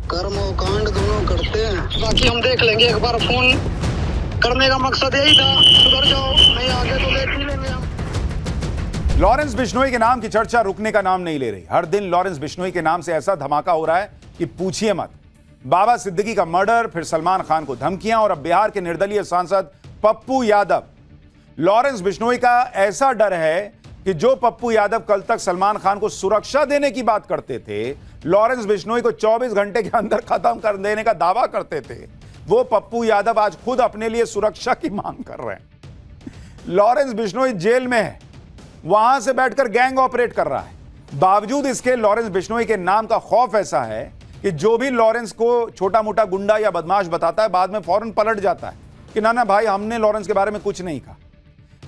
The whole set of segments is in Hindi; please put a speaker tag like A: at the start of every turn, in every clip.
A: कर्म और कांड दोनों करते हैं, बाकी हम देख लेंगे। एक बार फोन करने का मकसद यही था, सुधर जाओ, नहीं आगे तो देख ही लेंगे हम।
B: लॉरेंस बिश्नोई के नाम की चर्चा रुकने का नाम नहीं ले रही। हर दिन लॉरेंस बिश्नोई के नाम से ऐसा धमाका हो रहा है कि पूछिए मत। बाबा सिद्दीकी का मर्डर, फिर सलमान खान को धमकियां और अब बिहार के निर्दलीय सांसद पप्पू यादव। लॉरेंस बिश्नोई का ऐसा डर है कि जो पप्पू यादव कल तक सलमान खान को सुरक्षा देने की बात करते थे, लॉरेंस बिश्नोई को 24 घंटे के अंदर खत्म कर देने का दावा करते थे, वो पप्पू यादव आज खुद अपने लिए सुरक्षा की मांग कर रहे हैं। लॉरेंस बिश्नोई जेल में है, वहां से बैठकर गैंग ऑपरेट कर रहा है। बावजूद इसके लॉरेंस बिश्नोई के नाम का खौफ ऐसा है कि जो भी लॉरेंस को छोटा मोटा गुंडा या बदमाश बताता है, बाद में फौरन पलट जाता है कि ना भाई, हमने लॉरेंस के बारे में कुछ नहीं कहा।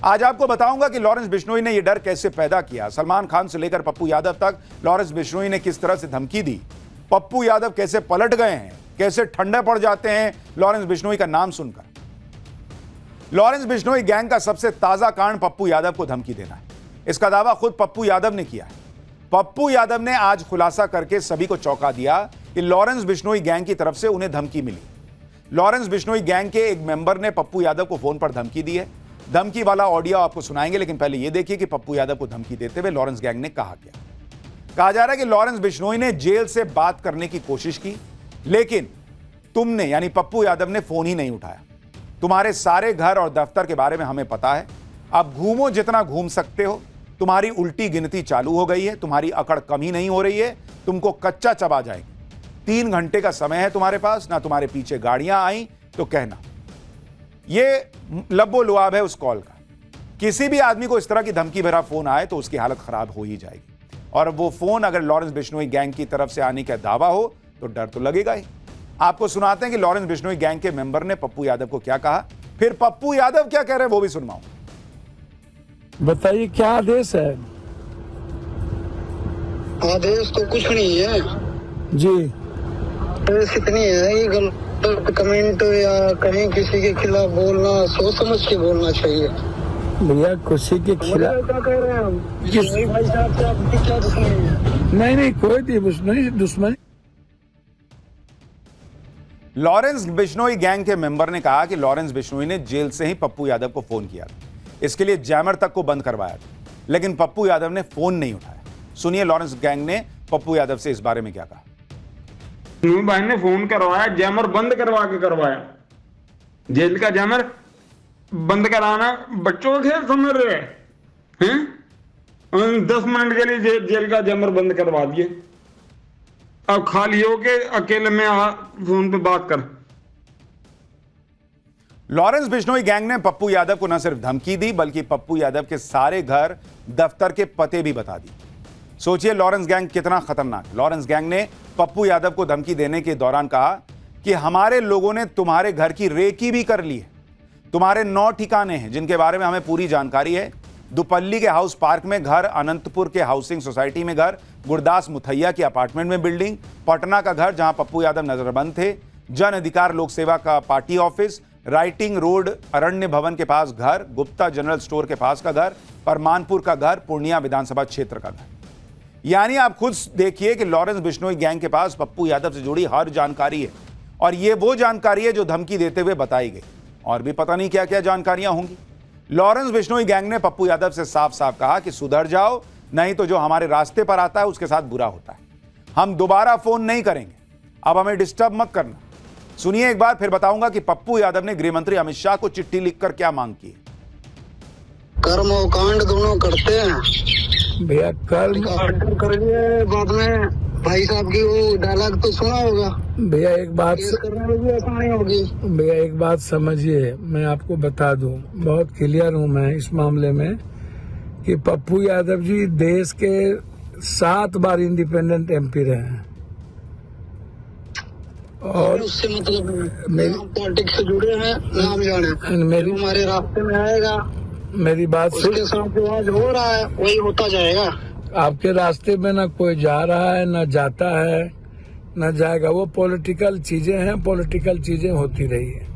B: आज आपको बताऊंगा कि लॉरेंस बिश्नोई ने यह डर कैसे पैदा किया। सलमान खान से लेकर पप्पू यादव तक लॉरेंस बिश्नोई ने किस तरह से धमकी दी, पप्पू यादव कैसे पलट गए हैं, कैसे ठंडे पड़ जाते हैं लॉरेंस बिश्नोई का नाम सुनकर। लॉरेंस बिश्नोई गैंग का सबसे ताजा कांड पप्पू यादव को धमकी देना है। इसका दावा खुद पप्पू यादव ने किया है। पप्पू यादव ने आज खुलासा करके सभी को चौंका दिया कि लॉरेंस बिश्नोई गैंग की तरफ से उन्हें धमकी मिली। लॉरेंस बिश्नोई गैंग के एक मेंबर ने पप्पू यादव को फोन पर धमकी दी है। धमकी वाला ऑडियो आपको सुनाएंगे, लेकिन पहले यह देखिए कि पप्पू यादव को धमकी देते हुए लॉरेंस गैंग ने कहा क्या। कहा जा रहा है कि लॉरेंस बिश्नोई ने जेल से बात करने की कोशिश की, लेकिन तुमने यानी पप्पू यादव ने फोन ही नहीं उठाया। तुम्हारे सारे घर और दफ्तर के बारे में हमें पता है। अब घूमो जितना घूम सकते हो। तुम्हारी उल्टी गिनती चालू हो गई है, तुम्हारी अकड़ कम ही नहीं हो रही है, तुमको कच्चा चबा जाएगी। 3 घंटे का समय है तुम्हारे पास, ना तुम्हारे पीछे गाड़ियां आई तो कहना। यह लब्बो लुआब है उस कॉल का। किसी भी आदमी को इस तरह की धमकी भरा फोन आए तो उसकी हालत खराब हो ही जाएगी। और वो फोन अगर लॉरेंस बिश्नोई गैंग की तरफ से आने का दावा हो तो डर तो लगेगा ही। आपको सुनाते हैं कि लॉरेंस बिश्नोई गैंग के मेंबर ने पप्पू यादव को क्या कहा, फिर पप्पू यादव क्या कह रहे हैं वो भी सुनवाऊं।
C: बताइए क्या आदेश है?
A: आदेश तो कुछ नहीं है
C: जी।
A: आदेश इतनी है कि गलत कमेंट या कहीं किसी के खिलाफ बोलना सोच समझ के बोलना चाहिए।
C: भैया किसी के खिलाफ
A: क्या कह रहे हैं हम?
C: किस-
A: भाई साहब से आपकी क्या दुश्मनी है?
C: नहीं कोई दुश्मनी।
B: लॉरेंस बिश्नोई गैंग के मेंबर ने कहा कि लॉरेंस बिश्नोई ने जेल से ही पप्पू यादव को फोन किया था। इसके लिए जैमर तक को बंद करवाया था, लेकिन पप्पू यादव ने फोन नहीं उठाया। सुनिए लॉरेंस गैंग ने पप्पू यादव से इस बारे में क्या कहा।
D: बिश्नोई भाई ने फोन करवाया, जैमर बंद करवा के करवाया। जेल का जैमर बंद कराना बच्चों का खेल समझ रहे हैं? 10 मिनट के लिए जेल का जैमर बंद करवा दिए। अब खाली होके अकेले में फोन पे बात कर।
B: लॉरेंस बिश्नोई गैंग ने पप्पू यादव को न सिर्फ धमकी दी, बल्कि पप्पू यादव के सारे घर, दफ्तर के पते भी बता दी। सोचिए लॉरेंस गैंग कितना खतरनाक। लॉरेंस गैंग ने पप्पू यादव को धमकी देने के दौरान कहा कि हमारे लोगों ने तुम्हारे घर की रेकी भी कर ली है। तुम्हारे 9 ठिकाने हैं जिनके बारे में हमें पूरी जानकारी है। दुपल्ली के हाउस पार्क में घर, अनंतपुर के हाउसिंग सोसाइटी में घर, गुरदास मुथैया की अपार्टमेंट में बिल्डिंग, पटना का घर जहां पप्पू यादव नजरबंद थे, जन अधिकार लोक सेवा का पार्टी ऑफिस, राइटिंग रोड अरण्य भवन के पास घर, गुप्ता जनरल स्टोर के पास का घर, परमानपुर का घर, पूर्णिया विधानसभा क्षेत्र का घर। यानी आप खुद देखिए कि लॉरेंस बिश्नोई गैंग के पास पप्पू यादव से जुड़ी हर जानकारी है। और यह वो जानकारी है जो धमकी देते हुए बताई गई। और भी पता नहीं क्या क्या जानकारियां होंगी। लॉरेंस बिश्नोई गैंग ने पप्पू यादव से साफ साफ कहा कि सुधर जाओ, नहीं तो जो हमारे रास्ते पर आता है उसके साथ बुरा होता है। हम दोबारा फोन नहीं करेंगे, अब हमें डिस्टर्ब मत करना। सुनिए एक बार, फिर बताऊंगा कि पप्पू यादव ने गृह मंत्री अमित शाह को चिट्ठी लिखकर क्या मांग की।
A: कर्म और कांड दोनों करते हैं
C: भैया कर्म
A: करिए। बाद में भाई साहब की वो डायलॉग तो सुना होगा,
C: भैया एक बात
A: केस करने में भी आसानी होगी।
C: भैया एक बात समझिए, मैं आपको बता दूं, बहुत क्लियर हूं मैं इस मामले में कि पप्पू यादव जी देश के 7 बार इंडिपेंडेंट एमपी रहे हैं। और
A: उससे मतलब
C: मेरी-
A: पॉलिटिक्स से जुड़े हैं, नाम जाने।
C: मेरी
A: हमारे रास्ते में आएगा,
C: मेरी बात सुन।
A: उसके साथ जो आज हो रहा है वही होता जाएगा।
C: आपके रास्ते में ना कोई जा रहा है, ना जाता है, ना जाएगा। वो पॉलिटिकल चीजें हैं, पॉलिटिकल चीजें होती रही है।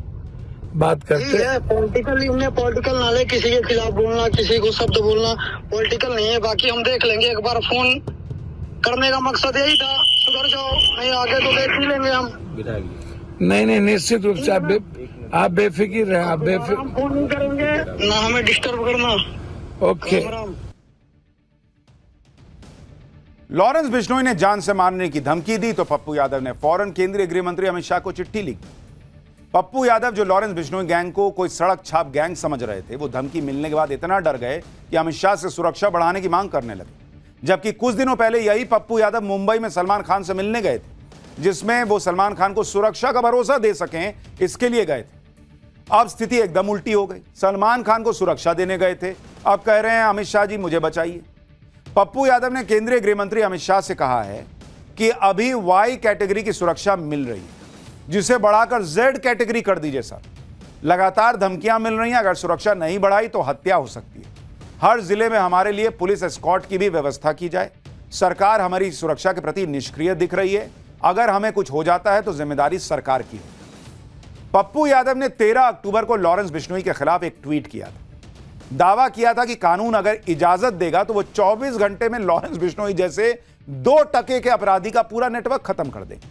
C: बात करते हैं
A: पॉलिटिकल नाले किसी के खिलाफ बोलना, किसी को शब्द बोलना पॉलिटिकल नहीं है। बाकी हम देख लेंगे। एक बार फोन करने का मकसद यही था। सुधर जाओ, नहीं आगे तो देख ही लेंगे हम।
C: नहीं, निश्चित रूप से आप बेफिक्र रहें, आप बेफिक्र।
A: हम फोन नहीं करेंगे ना, हमें डिस्टर्ब करना।
C: ओके।
A: राम राम।
B: लॉरेंस बिश्नोई ने जान से मारने की धमकी दी तो पप्पू यादव ने फौरन केंद्रीय गृह मंत्री अमित शाह को चिट्ठी लिखी। पप्पू यादव, जो लॉरेंस बिश्नोई गैंग को कोई सड़क छाप गैंग समझ रहे थे, वो धमकी मिलने के बाद इतना डर गए कि अमित शाह से सुरक्षा बढ़ाने की मांग करने लगे। जबकि कुछ दिनों पहले यही पप्पू यादव मुंबई में सलमान खान से मिलने गए थे, जिसमें वो सलमान खान को सुरक्षा का भरोसा दे सकें, इसके लिए गए थे। अब स्थिति एकदम उल्टी हो गई। सलमान खान को सुरक्षा देने गए थे, अब कह रहे हैं अमित शाह जी मुझे बचाइए। पप्पू यादव ने केंद्रीय गृह मंत्री अमित शाह से कहा है कि अभी वाई कैटेगरी की सुरक्षा मिल रही है, जिसे बढ़ाकर जेड कैटेगरी कर दीजिए सर। लगातार धमकियां मिल रही हैं, अगर सुरक्षा नहीं बढ़ाई तो हत्या हो सकती है। हर जिले में हमारे लिए पुलिस एस्कॉर्ट की भी व्यवस्था की जाए। सरकार हमारी सुरक्षा के प्रति निष्क्रिय दिख रही है, अगर हमें कुछ हो जाता है तो जिम्मेदारी सरकार की है। पप्पू यादव ने 13 अक्टूबर को लॉरेंस बिश्नोई के खिलाफ एक ट्वीट किया था। दावा किया था कि कानून अगर इजाजत देगा तो वो 24 घंटे में लॉरेंस बिश्नोई जैसे 2% के अपराधी का पूरा नेटवर्क खत्म कर देंगे।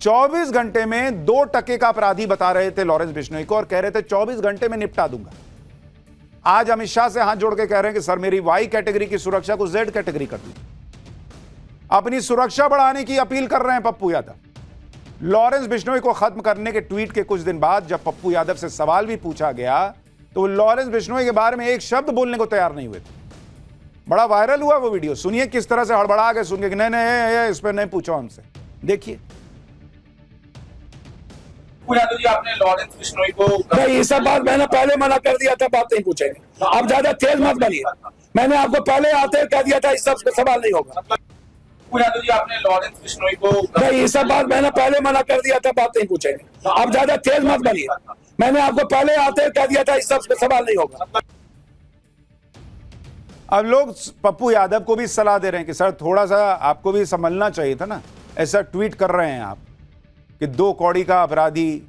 B: 24 घंटे में 2% का अपराधी बता रहे थे लॉरेंस बिश्नोई को, और कह रहे थे 24 घंटे में निपटा दूंगा। आज अमित शाह से हाथ जोड़ के कह रहे हैं कि सर मेरी वाई कैटेगरी की सुरक्षा को जेड कैटेगरी कर दी। अपनी सुरक्षा बढ़ाने की अपील कर रहे हैं पप्पू यादव। लॉरेंस बिश्नोई को खत्म करने के ट्वीट के कुछ दिन बाद जब पप्पू यादव से सवाल भी पूछा गया तो वो लॉरेंस बिश्नोई के बारे में एक शब्द बोलने को तैयार नहीं हुए थे। बड़ा वायरल हुआ वो वीडियो, सुनिए किस तरह से हड़बड़ा गए सुन के कि नहीं इस पर नहीं पूछो हमसे। देखिए
E: यादव जी, आपने लॉरेंस बिश्नोई को
C: नहीं, ये सब बात मैंने पहले मना कर दिया था, बात नहीं पूछेंगे। आप ज्यादा तेज मत बनिए, मैंने आपको पहले आते कह दिया था इस सब सवाल नहीं होगा।
E: यादव जी, आपने लॉरेंस बिश्नोई को
C: नहीं, ये सब बात मैंने पहले मना कर दिया था, बात नहीं पूछेंगे। आप ज्यादा तेज मत बनिए, मैंने आपको पहले आते कह दिया था इस सब सवाल नहीं होगा।
B: अब लोग पप्पू यादव को भी सलाह दे रहे हैं कि सर थोड़ा सा आपको भी संभलना चाहिए था ना, ऐसा ट्वीट कर रहे हैं आप कि 2 कौड़ी का अपराधी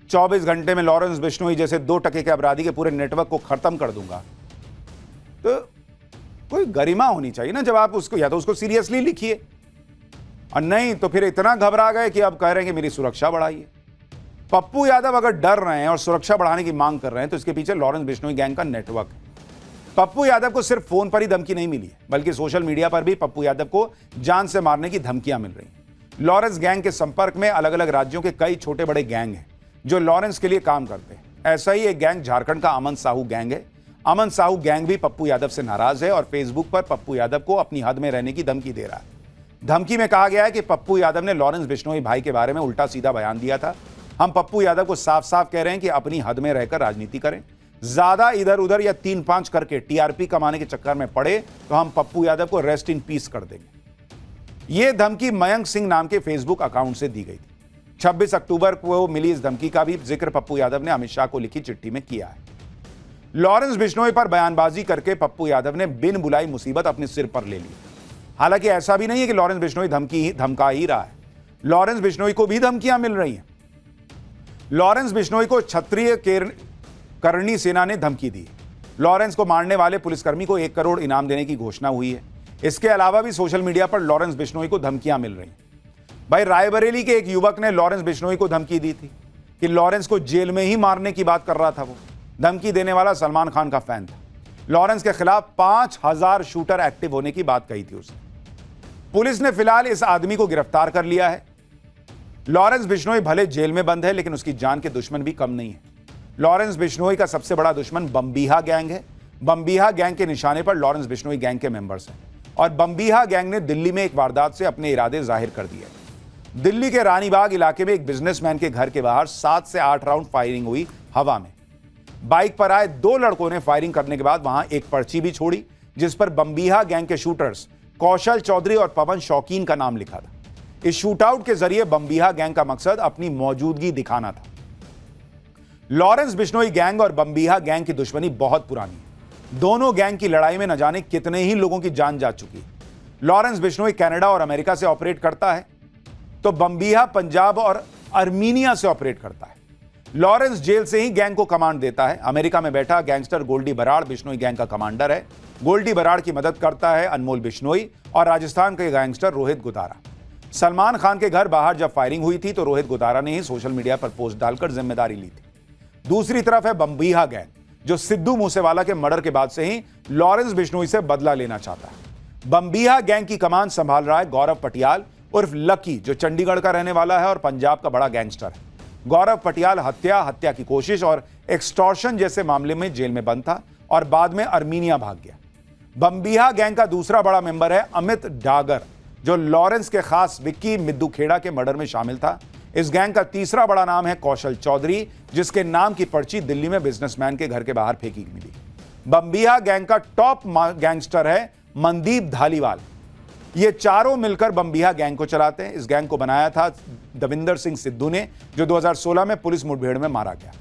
B: 24 घंटे में लॉरेंस बिश्नोई जैसे 2% के अपराधी के पूरे नेटवर्क को खत्म कर दूंगा। तो कोई गरिमा होनी चाहिए ना जब आप उसको, या तो उसको सीरियसली लिखिए, और नहीं तो फिर इतना घबरा गए कि अब कह रहे हैं कि मेरी सुरक्षा बढ़ाइए। पप्पू यादव अगर डर रहे हैं और सुरक्षा बढ़ाने की मांग कर रहे हैं तो इसके पीछे लॉरेंस बिश्नोई गैंग का नेटवर्क है। पप्पू यादव को सिर्फ फोन पर ही धमकी नहीं मिली है, बल्कि सोशल मीडिया पर भी पप्पू यादव को जान से मारने की धमकियां मिल रही हैं। लॉरेंस गैंग के संपर्क में अलग अलग राज्यों के कई छोटे बड़े गैंग हैं जो लॉरेंस के लिए काम करते हैं। ऐसा ही एक गैंग झारखंड का अमन साहू गैंग है। अमन साहू गैंग भी पप्पू यादव से नाराज है और फेसबुक पर पप्पू यादव को अपनी हद में रहने की धमकी दे रहा है। धमकी में कहा गया है कि पप्पू यादव ने लॉरेंस बिश्नोई भाई के बारे में उल्टा सीधा बयान दिया था। हम पप्पू यादव को साफ साफ कह रहे हैं कि अपनी हद में रहकर राजनीति करें, ज्यादा इधर उधर या 3-5 करके टीआरपी कमाने के चक्कर में पड़े तो हम पप्पू यादव को रेस्ट इन पीस कर देंगे। यह धमकी मयंक सिंह नाम के फेसबुक अकाउंट से दी गई थी। 26 अक्टूबर को मिली इस धमकी का भी जिक्र पप्पू यादव ने अमित शाह को लिखी चिट्ठी में किया है। लॉरेंस बिश्नोई पर बयानबाजी करके पप्पू यादव ने बिन बुलाई मुसीबत अपने सिर पर ले ली। हालांकि ऐसा भी नहीं है कि लॉरेंस बिश्नोई धमका ही रहा है, लॉरेंस बिश्नोई को भी धमकियां मिल रही हैं। लॉरेंस बिश्नोई को क्षत्रिय करणी सेना ने धमकी दी। लॉरेंस को मारने वाले पुलिसकर्मी को 1 करोड़ इनाम देने की घोषणा हुई है। इसके अलावा भी सोशल मीडिया पर लॉरेंस बिश्नोई को धमकियां मिल रही हैं। भाई रायबरेली के एक युवक ने लॉरेंस बिश्नोई को धमकी दी थी कि लॉरेंस को जेल में ही मारने की बात कर रहा था। वो धमकी देने वाला सलमान खान का फैन था। लॉरेंस के खिलाफ 5000 शूटर एक्टिव होने की बात कही थी उसने। पुलिस ने फिलहाल इस आदमी को गिरफ्तार कर लिया है। लॉरेंस बिश्नोई भले जेल में बंद है, लेकिन उसकी जान के दुश्मन भी कम नहीं है। लॉरेंस बिश्नोई का सबसे बड़ा दुश्मन बम्बीहा गैंग है। बम्बीहा गैंग के निशाने पर लॉरेंस बिश्नोई गैंग के मेंबर्स हैं और बम्बीहा गैंग ने दिल्ली में एक वारदात से अपने इरादे जाहिर कर दिए। दिल्ली के रानीबाग इलाके में एक बिजनेसमैन के घर के बाहर 7 से 8 राउंड फायरिंग हुई हवा में। बाइक पर आए 2 लड़कों ने फायरिंग करने के बाद वहां एक पर्ची भी छोड़ी जिस पर बम्बीहा गैंग के शूटर्स कौशल चौधरी और पवन शौकीन का नाम लिखा था। इस शूटआउट के जरिए बम्बीहा गैंग का मकसद अपनी मौजूदगी दिखाना था। लॉरेंस बिश्नोई गैंग और बम्बीहा गैंग की दुश्मनी बहुत पुरानी है। दोनों गैंग की लड़ाई में न जाने कितने ही लोगों की जान जा चुकी है। लॉरेंस बिश्नोई कनाडा और अमेरिका से ऑपरेट करता है तो बम्बीहा पंजाब और अर्मीनिया से ऑपरेट करता है। लॉरेंस जेल से ही गैंग को कमांड देता है। अमेरिका में बैठा गैंगस्टर गोल्डी बराड़ बिश्नोई गैंग का कमांडर है। गोल्डी बराड़ की मदद करता है अनमोल बिश्नोई और राजस्थान के गैंगस्टर रोहित गुदारा। सलमान खान के घर बाहर जब फायरिंग हुई थी तो रोहित गोदारा ने ही सोशल मीडिया पर पोस्ट डालकर जिम्मेदारी ली थी। दूसरी तरफ है बम्बीहा गैंग, जो सिद्धू मूसेवाला के मर्डर के बाद से ही लॉरेंस बिश्नोई से बदला लेना चाहता है। बम्बीहा गैंग की कमान संभाल रहा है गौरव पटियाल उर्फ लकी, जो चंडीगढ़ का रहने वाला है और पंजाब का बड़ा गैंगस्टर है। गौरव पटियाल हत्या की कोशिश और एक्सटॉर्शन जैसे मामले में जेल में बंद था और बाद में अर्मीनिया भाग गया। बम्बीहा गैंग का दूसरा बड़ा मेंबर है अमित डागर, जो लॉरेंस के खास विक्की मिद्दू खेड़ा के मर्डर में शामिल था। इस गैंग का तीसरा बड़ा नाम है कौशल चौधरी, जिसके नाम की पर्ची दिल्ली में बिजनेसमैन के घर के बाहर फेंकी मिली। बम्बीहा गैंग का टॉप गैंगस्टर है मनदीप धालीवाल। ये चारों मिलकर बम्बीहा गैंग को चलाते हैं। इस गैंग को बनाया था दविंदर सिंह सिद्धू ने, जो 2016 में पुलिस मुठभेड़ में मारा गया।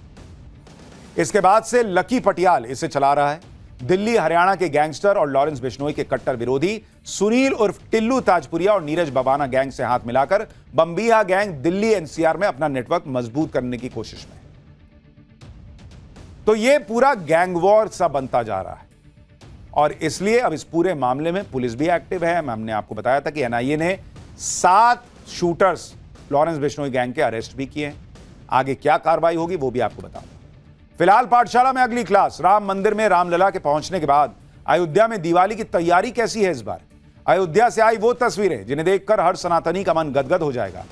B: इसके बाद से लकी पटियाल इसे चला रहा है। दिल्ली हरियाणा के गैंगस्टर और लॉरेंस बिश्नोई के कट्टर विरोधी सुनील उर्फ टिल्लू ताजपुरिया और नीरज बबाना गैंग से हाथ मिलाकर बम्बीहा गैंग दिल्ली एनसीआर में अपना नेटवर्क मजबूत करने की कोशिश में। तो यह पूरा गैंग वॉर सा बनता जा रहा है और इसलिए अब इस पूरे मामले में पुलिस भी एक्टिव है। हमने आपको बताया था कि एनआईए ने 7 शूटर्स लॉरेंस बिश्नोई गैंग के अरेस्ट भी किए। आगे क्या कार्रवाई होगी वो भी आपको बताऊंगा। फिलहाल पाठशाला में अगली क्लास। राम मंदिर में रामलला के पहुंचने के बाद अयोध्या में दिवाली की तैयारी कैसी है इस बार? अयोध्या से आई वो तस्वीरें जिन्हें देखकर हर सनातनी का मन गदगद हो जाएगा।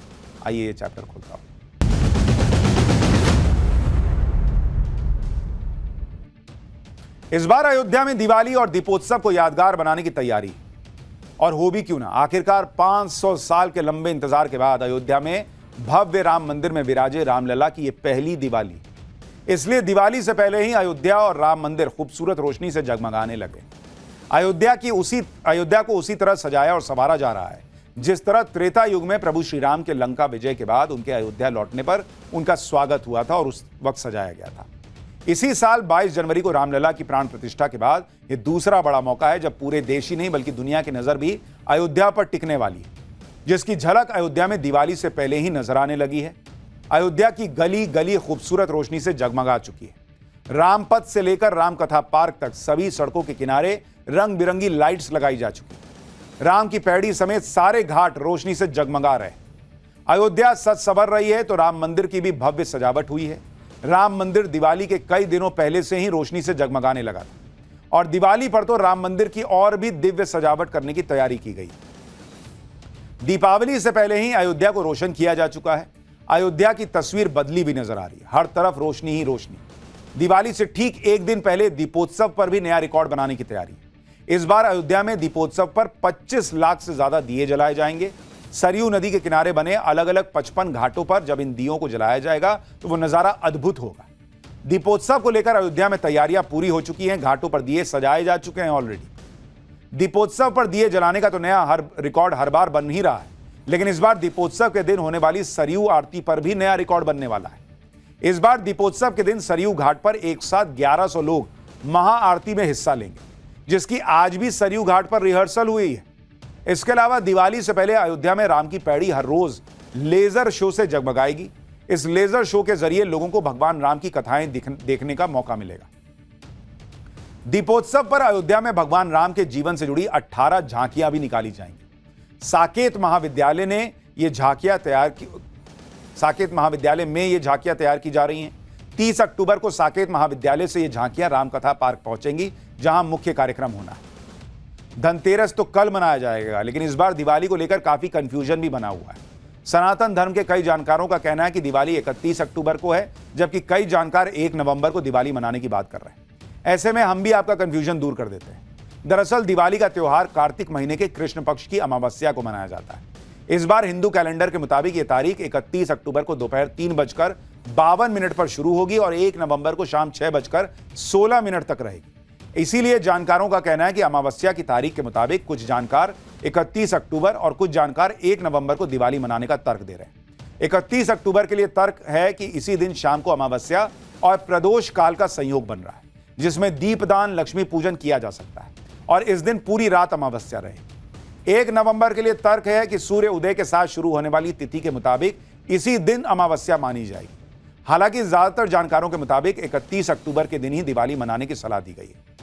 B: आइए ये चैप्टर खोलता हूं। इस बार अयोध्या में दिवाली और दीपोत्सव को यादगार बनाने की तैयारी, और हो भी क्यों ना। आखिरकार 500 साल के लंबे इंतजार के बाद अयोध्या में भव्य राम मंदिर में विराजे रामलला की यह पहली दिवाली। इसलिए दिवाली से पहले ही अयोध्या और राम मंदिर खूबसूरत रोशनी से जगमगाने लगे। अयोध्या को उसी तरह सजाया और संवारा जा रहा है जिस तरह त्रेता युग में प्रभु श्री राम के लंका विजय के बाद उनके अयोध्या लौटने पर उनका स्वागत हुआ था और उस वक्त सजाया गया था। इसी साल 22 जनवरी को रामलला की प्राण प्रतिष्ठा के बाद यह दूसरा बड़ा मौका है जब पूरे देश ही नहीं बल्कि दुनिया की नजर भी अयोध्या पर टिकने वाली है, जिसकी झलक अयोध्या में दिवाली से पहले ही नजर आने लगी है। अयोध्या की गली गली खूबसूरत रोशनी से जगमगा चुकी है। रामपथ से लेकर रामकथा पार्क तक सभी सड़कों के किनारे रंग बिरंगी लाइट्स लगाई जा चुकी है। राम की पैड़ी समेत सारे घाट रोशनी से जगमगा रहे। अयोध्या सज संवर रही है तो राम मंदिर की भी भव्य सजावट हुई है। राम मंदिर दिवाली के कई दिनों पहले से ही रोशनी से जगमगाने लगा था और दिवाली पर तो राम मंदिर की और भी दिव्य सजावट करने की तैयारी की गई। दीपावली से पहले ही अयोध्या को रोशन किया जा चुका है। अयोध्या की तस्वीर बदली भी नजर आ रही है, हर तरफ रोशनी ही रोशनी। दिवाली से ठीक एक दिन पहले दीपोत्सव पर भी नया रिकॉर्ड बनाने की तैयारी है। इस बार अयोध्या में दीपोत्सव पर 25 लाख से ज्यादा दिए जलाए जाएंगे। सरयू नदी के किनारे बने अलग अलग 55 घाटों पर जब इन दियों को जलाया जाएगा तो वो नजारा अद्भुत होगा। दीपोत्सव को लेकर अयोध्या में तैयारियां पूरी हो चुकी हैं। घाटों पर दिए सजाए जा चुके हैं ऑलरेडी। दीपोत्सव पर दिए जलाने का तो नया रिकॉर्ड हर बार बन ही रहा है, लेकिन इस बार दीपोत्सव के दिन होने वाली सरयू आरती पर भी नया रिकॉर्ड बनने वाला है। इस बार दीपोत्सव के दिन सरयू घाट पर एक साथ 1100 लोग महाआरती में हिस्सा लेंगे, जिसकी आज भी सरयू घाट पर रिहर्सल हुई है। इसके अलावा दिवाली से पहले अयोध्या में राम की पैड़ी हर रोज लेजर शो से जगमगाएगी। इस लेजर शो के जरिए लोगों को भगवान राम की कथाएं देखने का मौका मिलेगा। दीपोत्सव पर अयोध्या में भगवान राम के जीवन से जुड़ी 18 झांकियां भी निकाली जाएंगी। साकेत महाविद्यालय में ये झांकियां तैयार की जा रही हैं। 30 अक्टूबर को साकेत महाविद्यालय से ये झांकियां रामकथा पार्क पहुंचेंगी, जहां मुख्य कार्यक्रम होना है। धनतेरस तो कल मनाया जाएगा, लेकिन इस बार दिवाली को लेकर काफी कंफ्यूजन भी बना हुआ है। सनातन धर्म के कई जानकारों का कहना है कि दिवाली 31 अक्टूबर को है, जबकि कई जानकार 1 नवंबर को दिवाली मनाने की बात कर रहे हैं। ऐसे में हम भी आपका कंफ्यूजन दूर कर देते हैं। दरअसल दिवाली का त्योहार कार्तिक महीने के कृष्ण पक्ष की अमावस्या को मनाया जाता है। इस बार हिंदू कैलेंडर के मुताबिक ये तारीख 31 अक्टूबर को दोपहर 3:52 पर शुरू होगी और 1 नवंबर को शाम 6:16 तक रहेगी। इसीलिए जानकारों का कहना है कि अमावस्या की तारीख के मुताबिक कुछ जानकार 31 अक्टूबर और कुछ जानकार 1 नवंबर को दिवाली मनाने का तर्क दे रहे हैं। 31 अक्टूबर के लिए तर्क है कि इसी दिन शाम को अमावस्या और प्रदोष काल का संयोग बन रहा है, जिसमें दीपदान, लक्ष्मी पूजन किया जा सकता है और इस दिन पूरी रात अमावस्या रहेगी। 1 नवंबर के लिए तर्क है कि सूर्य उदय के साथ शुरू होने वाली तिथि के मुताबिक इसी दिन अमावस्या मानी जाएगी। हालांकि ज्यादातर जानकारों के मुताबिक 31 अक्टूबर के दिन ही दिवाली मनाने की सलाह दी गई है।